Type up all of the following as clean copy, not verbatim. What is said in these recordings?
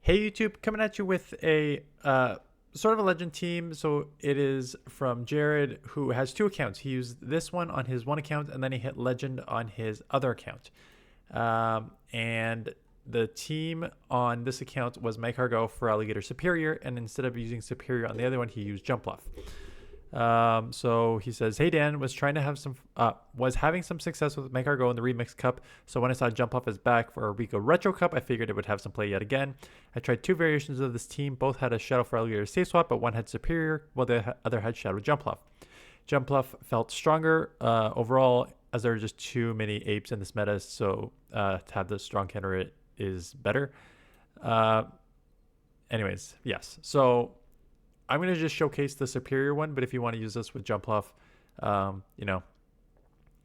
Hey YouTube, coming at you with a sort of a legend team. So it is from Jared, who has two accounts. He used this one on his one account, and then he hit legend on his other account. And the team on this account was magcargo, feraligatr, serperior, and instead of using serperior on the other one, he used Jumpluff. So he says, "Hey Dan, was having some success with magcargo in the Remix Cup. So when I saw Jumpluff is back for a Rico Retro Cup, I figured it would have some play yet again. I tried two variations of this team. Both had a Shadow Feraligatr safe swap, but one had Serperior, while the other had Shadow Jumpluff. Jumpluff felt stronger overall, as there are just too many apes in this meta. So to have the strong counter it is better. Anyways, yes. So." I'm going to just showcase the Serperior one, but if you want to use this with Jumpluff, get a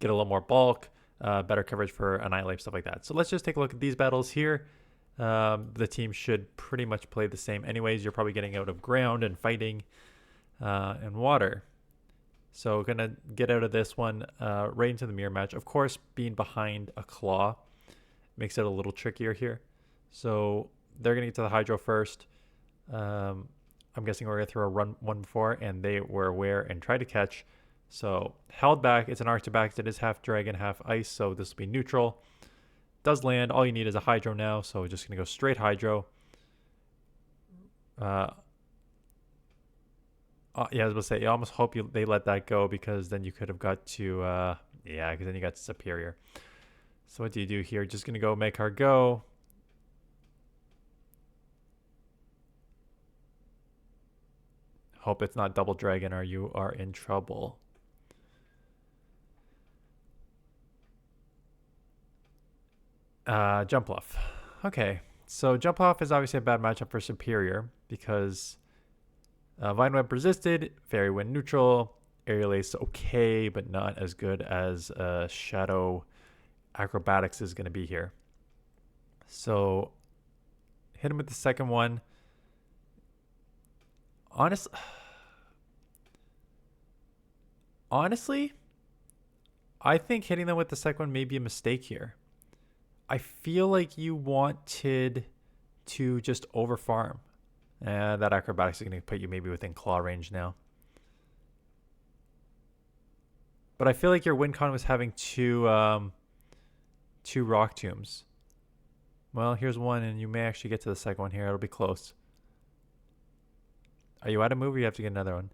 little more bulk, better coverage for Annihilate, stuff like that. So let's just take a look at these battles here. The team should pretty much play the same anyways. You're probably getting out of ground and fighting and water. So going to get out of this one right into the mirror match. Of course, being behind a claw makes it a little trickier here. So they're going to get to the Hydro first. I'm guessing we're going to throw a one before, and they were aware and tried to catch. So held back. It's an Arctibax. It is half dragon, half ice, so this will be neutral. Does land. All you need is a Hydro now, so we're just going to go straight Hydro. Yeah, I was going to say, you almost hope they let that go, because then you could have got to, because then you got Serperior. So what do you do here? Just going to go make her go. Hope it's not double dragon or you are in trouble. Jumpluff. Okay, so Jumpluff is obviously a bad matchup for Serperior because Vine Web resisted, Fairy Wind neutral, Aerial Ace okay, but not as good as Shadow Acrobatics is going to be here. So hit him with the second one. Honestly, I think hitting them with the second one may be a mistake here. I feel like you wanted to just overfarm. That Acrobatics is going to put you maybe within claw range now. But I feel like your win con was having two Rock Tombs. Well, here's one, and you may actually get to the second one here. It'll be close. Are you out of move or you have to get another one?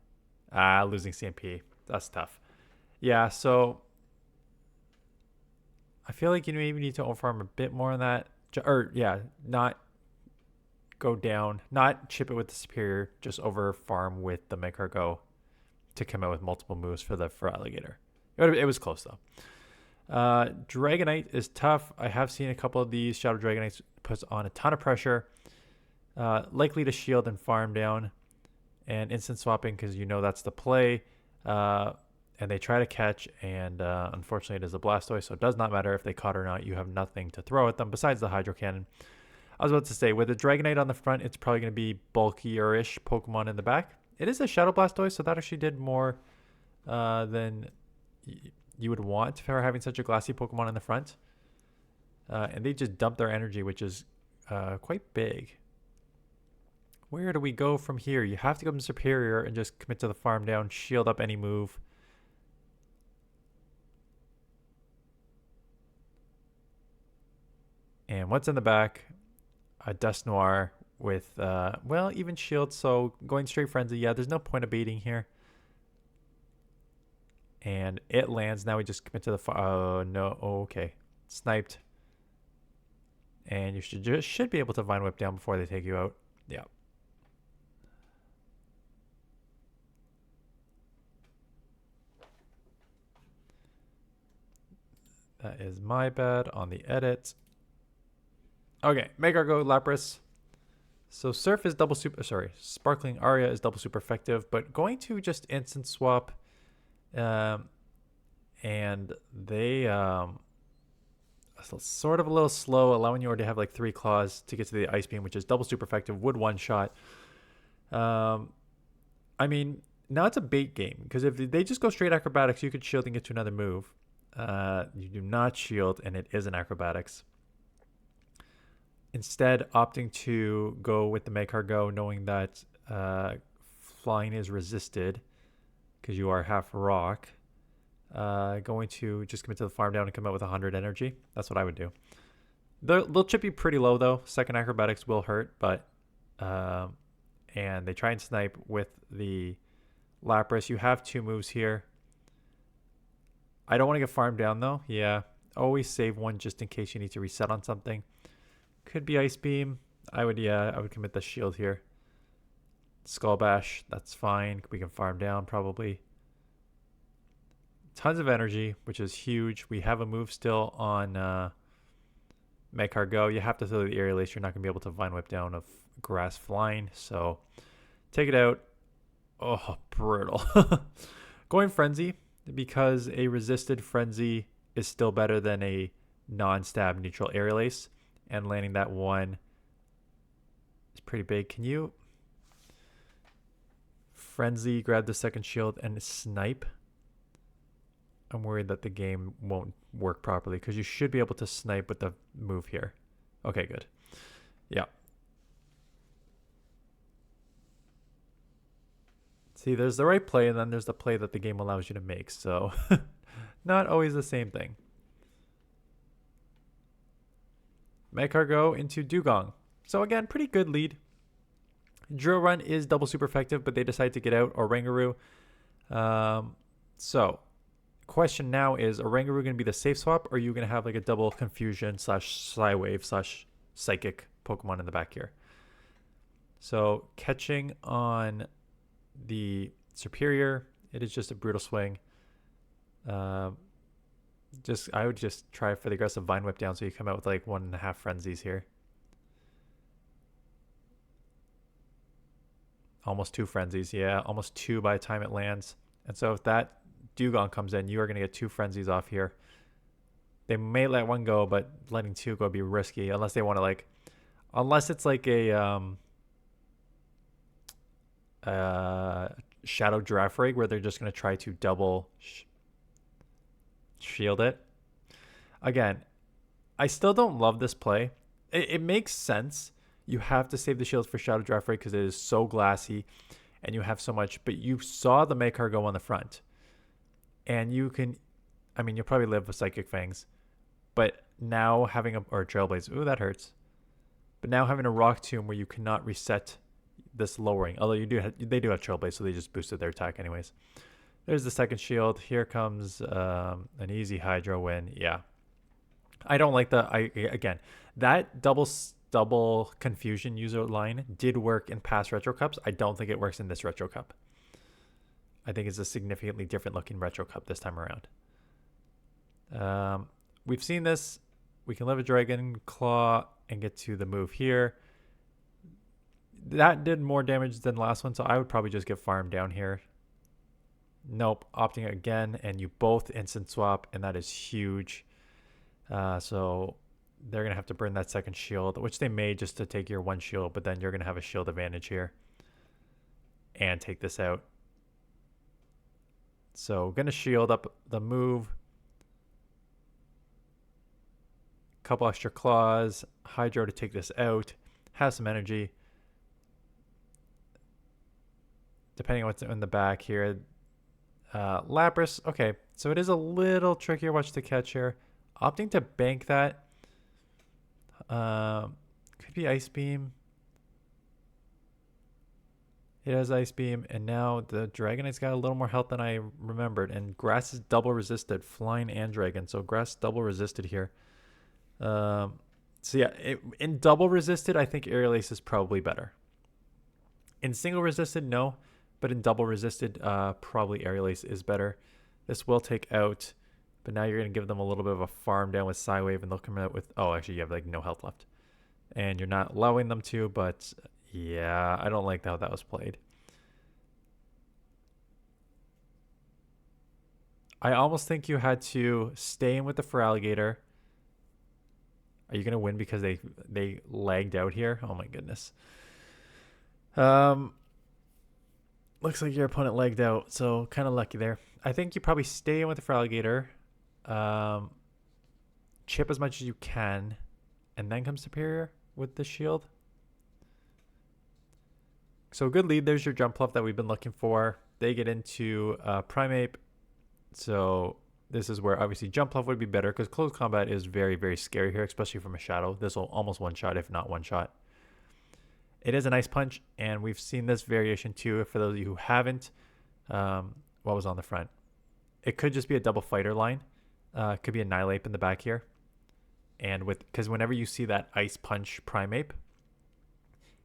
Losing CMP. That's tough. Yeah, so I feel like you maybe need to overfarm a bit more on that. Not go down. Not chip it with the Serperior. Just overfarm with the magcargo to come out with multiple moves for the feraligatr. It was close, though. Dragonite is tough. I have seen a couple of these Shadow Dragonites puts on a ton of pressure. Likely to shield and farm down. And instant swapping, because you know that's the play. And they try to catch, and unfortunately it is a Blastoise, so it does not matter if they caught or not. You have nothing to throw at them besides the Hydro Cannon. I was about to say, with the Dragonite on the front, it's probably going to be bulkier-ish Pokemon in the back. It is a Shadow Blastoise, so that actually did more than you would want for having such a glassy Pokemon in the front. And they just dump their energy, which is quite big. Where do we go from here? You have to go to Serperior and just commit to the farm down, shield up any move. And what's in the back? A Dust Noir with, even shield, so going straight Frenzy. Yeah, there's no point of baiting here. And it lands. Now we just commit to the farm. Oh, no. Oh, okay. Sniped. And you should be able to Vine Whip down before they take you out. Yeah. That is my bad on the edit. Okay, magcargo, Lapras. So Surf is Sparkling Aria is double super effective, but going to just instant swap, and they sort of a little slow, allowing you already to have like 3 claws to get to the Ice Beam, which is double super effective, would one shot. I mean, now it's a bait game, because if they just go straight Acrobatics, you could shield and get to another move. You do not shield, and it is an Acrobatics. instead opting to go with the magcargo, knowing that flying is resisted because you are half rock. Going to just commit to the farm down and come out with 100 energy. That's what I would do. They'll chip you pretty low though. Second acrobatics will hurt, but and they try and snipe with the Lapras. You have 2 moves here. I don't want to get farmed down though. Yeah, always save one just in case you need to reset on something. Could be Ice Beam. I would commit the shield here. Skull Bash, that's fine. We can farm down probably. Tons of energy, which is huge. We have a move still on magcargo. You have to throw the aerial ace. You're not going to be able to Vine Whip down a grass flying. So take it out. Oh, brutal. Going Frenzy, because a resisted Frenzy is still better than a non-stab neutral aerial ace. And landing that one is pretty big. Can you Frenzy, grab the second shield, and snipe? I'm worried that the game won't work properly because you should be able to snipe with the move here. Okay, good. Yeah. See, there's the right play, and then there's the play that the game allows you to make. So, not always the same thing. magcargo into Dugong. So again, pretty good lead. Drill Run is double super effective, but they decide to get out Oranguru. So, question now is Oranguru going to be the safe swap, or are you going to have like a double confusion / Psywave / psychic Pokemon in the back here? So, catching on the Serperior, it is just a brutal swing. I would just try for the aggressive Vine Whip down so you come out with like 1.5 frenzies here. Almost 2 frenzies, yeah, almost 2 by the time it lands. And so if that Dugong comes in, you are going to get 2 frenzies off here. They may let one go, but letting 2 go would be risky unless they want to like, unless it's like a Shadow Giraffe Rig where they're just going to try to double shield it. Again, I still don't love this play. It makes sense. You have to save the shield for Shadow Giraffe Rig because it is so glassy and you have so much, but you saw the magcargo on the front. And you can, I mean, you'll probably live with Psychic Fangs, but now having or Trailblaze, ooh, that hurts. But now having a Rock Tomb where you cannot reset this lowering, although they do have Trailblaze, so they just boosted their attack anyways. There's the second shield. Here comes an easy Hydro win. Yeah, I don't like again, that double confusion user line did work in past Retro Cups. I don't think it works in this Retro Cup. I think it's a significantly different looking Retro Cup this time around. We've seen this. We can live a Dragon Claw and get to the move here. That did more damage than the last one, so I would probably just get farmed down here. Nope, opting again, and you both instant swap, and that is huge. So they're going to have to burn that second shield, which they may just to take your one shield, but then you're going to have a shield advantage here. And take this out. So going to shield up the move. Couple extra claws. Hydro to take this out. Have some energy. Depending on what's in the back here. Lapras. Okay, so it is a little trickier watch to catch here. Opting to bank that. Could be Ice Beam. It has Ice Beam, and now the Dragonite's got a little more health than I remembered, and Grass is double resisted, Flying and Dragon, so Grass double resisted here. So yeah, in double resisted, I think Aerial Ace is probably better. In single resisted, no, but in double resisted, probably Aerial Ace is better. This will take out, but now you're going to give them a little bit of a farm down with Psywave, and they'll come out with, oh, actually, you have like no health left. And you're not allowing them to, but yeah, I don't like how that was played. I almost think you had to stay in with the feraligatr. Are you going to win because they lagged out here? Oh my goodness. Looks like your opponent lagged out, so kind of lucky there. I think you probably stay in with the feraligatr. Chip as much as you can, and then come Serperior. with the shield. So good lead. There's your Jumpluff that we've been looking for. They get into Primape. So this is where obviously Jumpluff would be better because close combat is very, very scary here, especially from a shadow. This will almost one-shot, if not one-shot. It is an Ice Punch, and we've seen this variation too. For those of you who haven't, what was on the front? It could just be a double fighter line. It could be a Nihilape in the back here. And because whenever you see that Ice Punch Primape,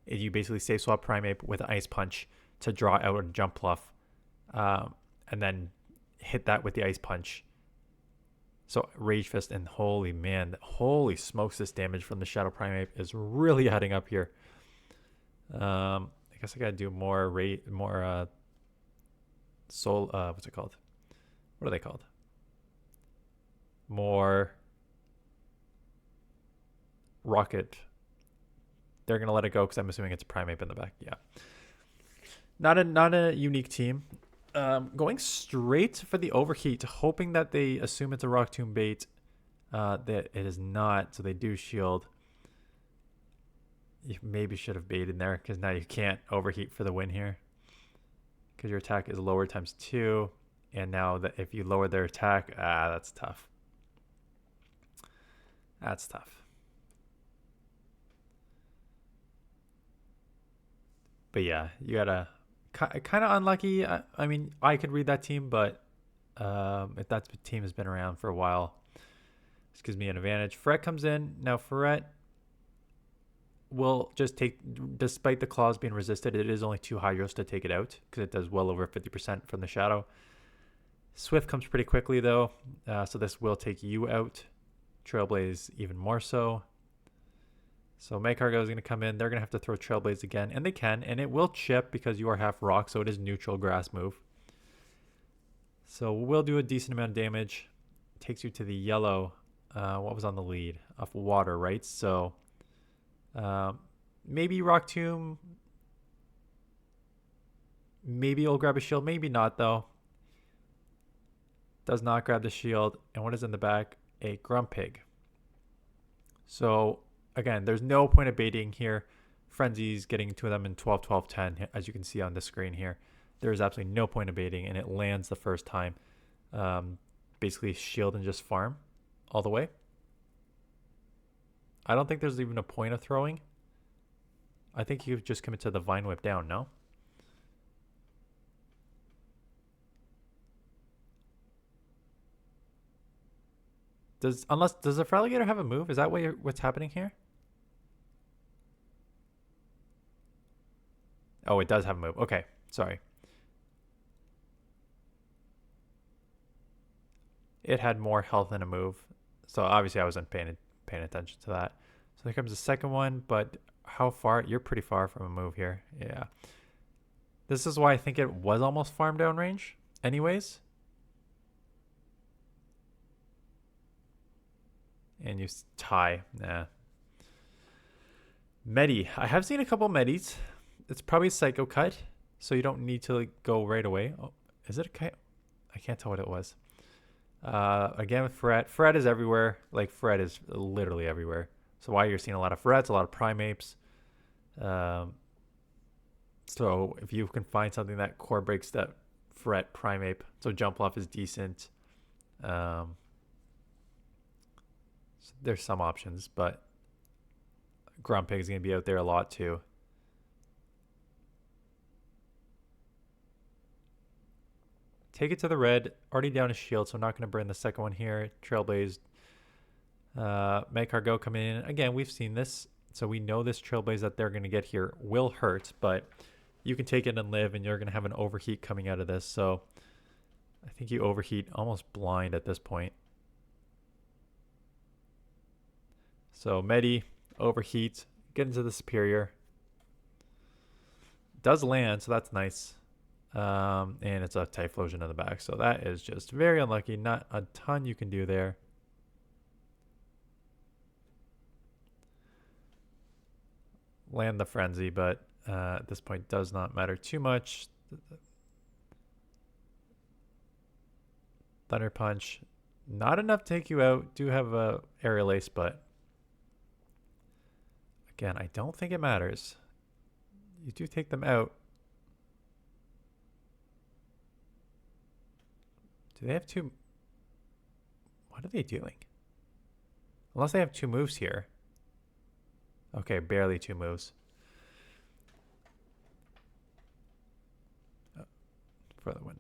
you basically save swap Primape with Ice Punch to draw out a Jumpluff, and then hit that with the Ice Punch. So Rage Fist, and holy holy smokes, this damage from the Shadow Primape is really adding up here. I guess I gotta do more soul. What's it called? What are they called? More rocket. They're gonna let it go because I'm assuming it's a Primape in the back. Yeah, not a unique team. Going straight for the Overheat, hoping that they assume it's a Rock Tomb bait. That it is not, so they do shield. You maybe should have baited there because now you can't Overheat for the win here because your attack is lower ×2, and now that if you lower their attack, that's tough. That's tough. But yeah, you gotta kind of unlucky. I mean, I could read that team, but if that team has been around for a while, this gives me an advantage. Ferret comes in. Now Ferret will just take, despite the claws being resisted, it is only 2 Hydros to take it out because it does well over 50% from the shadow. Swift comes pretty quickly though, so this will take you out. Trailblaze even more so. So magcargo is going to come in. They're going to have to throw Trailblaze again, and they can, and it will chip because you are half rock, so it is neutral grass move. So we'll do a decent amount of damage. Takes you to the yellow. What was on the lead? Off water, right? So maybe Rock Tomb. Maybe it'll grab a shield. Maybe not, though. Does not grab the shield. And what is in the back? A Grumpig. So again, there's no point of baiting here. Frenzy's getting to them in 12, 12, 10, as you can see on the screen here. There's absolutely no point of baiting, and it lands the first time. Basically shield and just farm all the way. I don't think there's even a point of throwing. I think you just commit to the Vine Whip down, no? Does the feraligatr have a move? Is that what's happening here? Oh, it does have a move. Okay, sorry. It had more health than a move. So obviously I wasn't paying attention to that. So here comes the second one, but how far? You're pretty far from a move here. Yeah. This is why I think it was almost farm down range anyways. And you tie. Nah. Medi. I have seen a couple Medis. It's probably Psycho Cut, so you don't need to go right away. Oh, is it a... I can't tell what it was. Again with Ferret. Ferret is everywhere. Like, Ferret is literally everywhere. So why you're seeing a lot of Ferrets, a lot of Primapes. So if you can find something that core breaks that Ferret Primape, so Jumpluff is decent. So there's some options, but Grumpig is going to be out there a lot too. Take it to the red. Already down a shield, so I'm not going to burn the second one here. Trailblaze. Magcargo coming in. Again, we've seen this, so we know this Trailblaze that they're going to get here will hurt, but you can take it and live, and you're going to have an overheat coming out of this. So I think you overheat almost blind at this point. So Medi, overheat, get into the Serperior. Does land, so that's nice. And it's a Tyflosion in the back, so that is just very unlucky. Not a ton you can do there. Land the Frenzy, but at this point does not matter too much. Thunder Punch, not enough to take you out. Do have a Aerial Ace, but Again, I don't think it matters. You do take them out. Do they have two? What are they doing? Unless they have two moves here. Okay, barely two moves. Oh, for the win.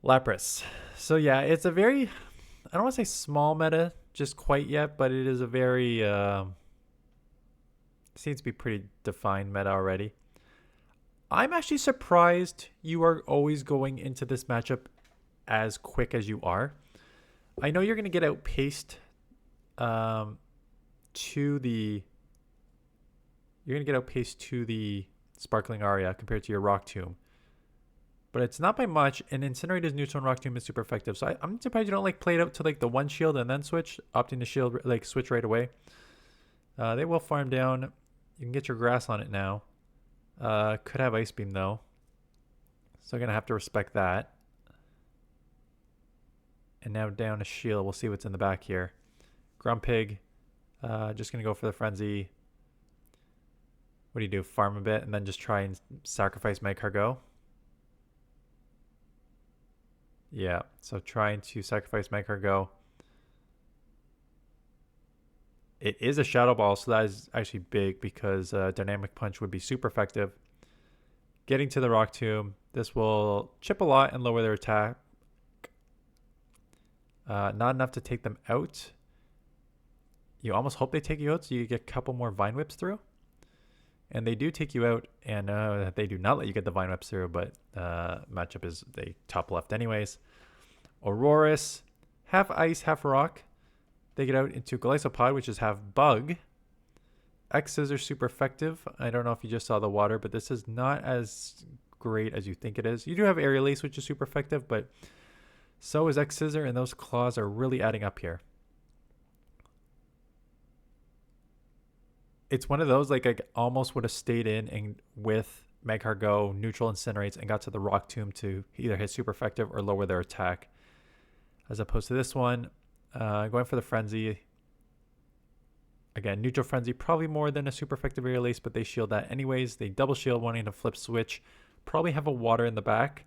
Lapras. So yeah, it's a very, I don't want to say small meta just quite yet, but it is a very, seems to be pretty defined meta already. I'm actually surprised you are always going into this matchup as quick as you are. I know you're going to get outpaced to the Sparkling Aria compared to your Rock Tomb. But it's not by much, and Incinerate is neutral and Rock Tomb is super effective. So I'm surprised you don't like play it out to like the one shield and then switch, opting to shield like switch right away. They will farm down. You can get your grass on it now. Could have Ice Beam though. So I'm gonna have to respect that. And now down a shield. We'll see what's in the back here. Grumpig. Just gonna go for the Frenzy. What do you do? Farm a bit and then just try and sacrifice magcargo. Yeah, so trying to sacrifice magcargo. It is a Shadow Ball, so that is actually big because Dynamic Punch would be super effective. Getting to the Rock Tomb. This will chip a lot and lower their attack. Not enough to take them out. You almost hope they take you out so you get a couple more Vine Whips through. And they do take you out, and they do not let you get the Vine Whips through, but matchup is they top left anyways. Aurorus, half ice, half rock. They get out into Glycopod, which is half bug. X-Scissor, super effective. I don't know if you just saw the water, but this is not as great as you think it is. You do have Aerial Ace, which is super effective, but so is X-Scissor, and those claws are really adding up here. It's one of those, like I almost would have stayed in and with magcargo, neutral Incinerates, and got to the Rock Tomb to either hit super effective or lower their attack. As opposed to this one, going for the Frenzy. Again, neutral Frenzy, probably more than a super effective Aerial Ace, but they shield that anyways. They double shield, wanting to flip switch. Probably have a water in the back.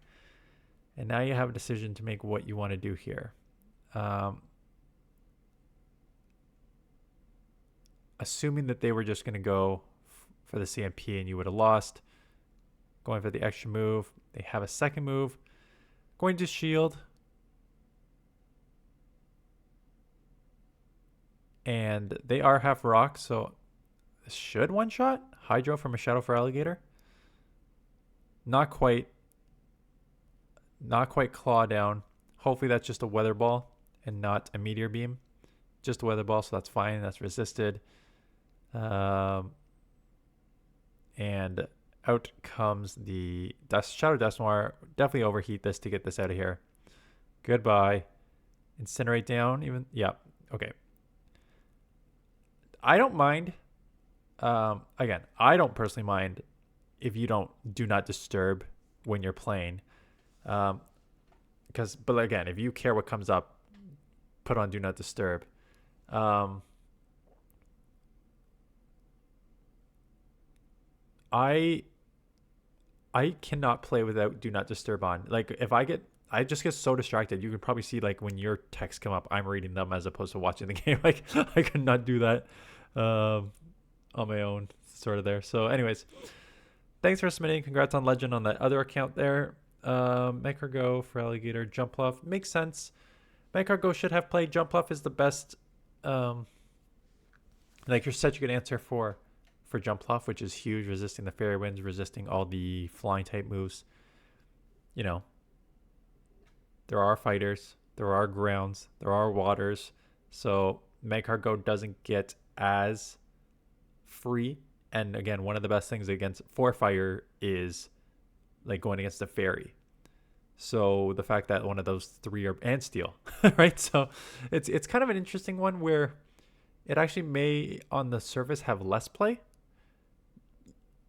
And now you have a decision to make what you want to do here. Assuming that they were just going to go for the CMP and you would have lost. Going for the extra move. They have a second move. Going to shield. And they are half rock, so this should one-shot. Hydro from a Shadow Feraligatr. Not quite. Not quite claw down. Hopefully that's just a Weather Ball and not a Meteor Beam. Just a Weather Ball, so that's fine. That's resisted. And out comes the Shadow Dust Noir. Definitely overheat this to get this out of here. Goodbye. Incinerate down even. Yeah. Okay. I don't mind. Again, I don't personally mind if you do not disturb when you're playing. But again, if you care what comes up, put on do not disturb. I cannot play without do not disturb on. Like if I just get so distracted. You can probably see like when your texts come up, I'm reading them as opposed to watching the game. Like I could not do that on my own sort of there. So anyways, thanks for submitting. Congrats on Legend on that other account there. Magcargo, feraligatr, Jumpluff. Makes sense. Magcargo should have played. Jumpluff is the best like your set you can answer for Jumpluff, which is huge, resisting the Fairy Winds, resisting all the flying type moves. You know, there are fighters, there are grounds, there are waters, so Magcargo doesn't get as free. And again, one of the best things for fire is like going against a fairy. So the fact that one of those three are and steel, right? So it's kind of an interesting one where it actually may on the surface have less play.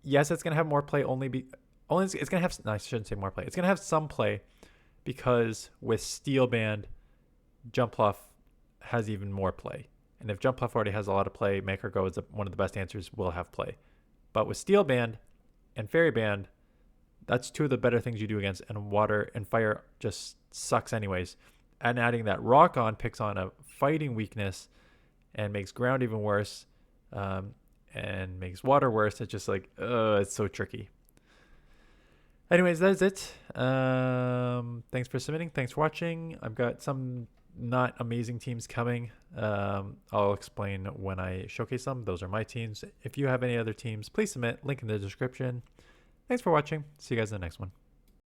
Yes, it's gonna have more play it's gonna have, no, I shouldn't say more play. It's gonna have some play because with Steel Band, Jumpluff has even more play. And if Jumpluff already has a lot of play, magcargo is one of the best answers, will have play. But with Steel Band and Fairy Band, that's two of the better things you do against, and water and fire just sucks anyways. And adding that Rock On picks on a fighting weakness and makes ground even worse, and makes water worse. It's just like, it's so tricky. Anyways, that is it. Thanks for submitting. Thanks for watching. I've got some not amazing teams coming. I'll explain when I showcase them. Those are my teams. If you have any other teams, please submit. Link in the description. Thanks for watching. See you guys in the next one.